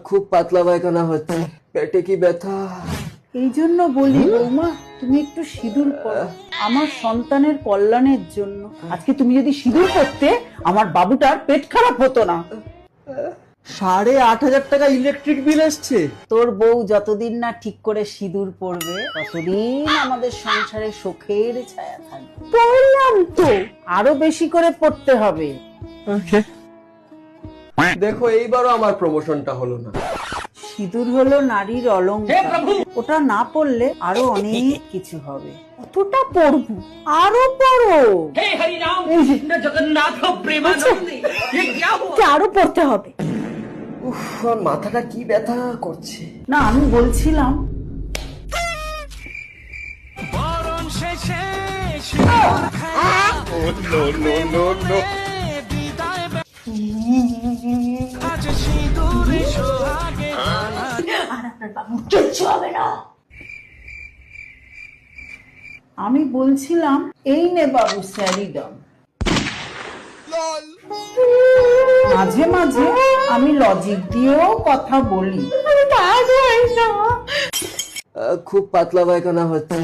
খুব পাতলা পায়খানা হচ্ছে, পেটে কি ব্যথা। এই জন্য বলি বৌমা, তুমি একটু সিঁদুর পরো আমার সন্তানের কল্যাণের জন্য। আজকে তুমি যদি সিঁদুর পরতে আমার বাবুটার পেট খারাপ হতো না। 8,500 টাকা ইলেকট্রিক বিল এসছে। তোর বউ যতদিন না ঠিক করে সিঁদুর পরবে ততদিন আমাদের সংসারে সুখের ছায়া থাকবে। বললাম তো আরো বেশি করে পড়তে হবে। দেখো এইবারও আমার প্রমোশনটা হলো না। সিঁদুর হলো নারীর অলংকার, ওটা না পড়লে আরো অনেক কিছু হবে। কতটা পড়বো, আরো পড়ো। আরো পড়তে হবে। উফ, আমার মাথাটা কি ব্যথা করছে। না আমি বলছিলাম আমি বলছিলাম এই নে বাবু স্যারিডন। মাঝে মাঝে আমি লজিক দিয়েও কথা বলি। খুব পাতলা পায়খানা হচ্ছে,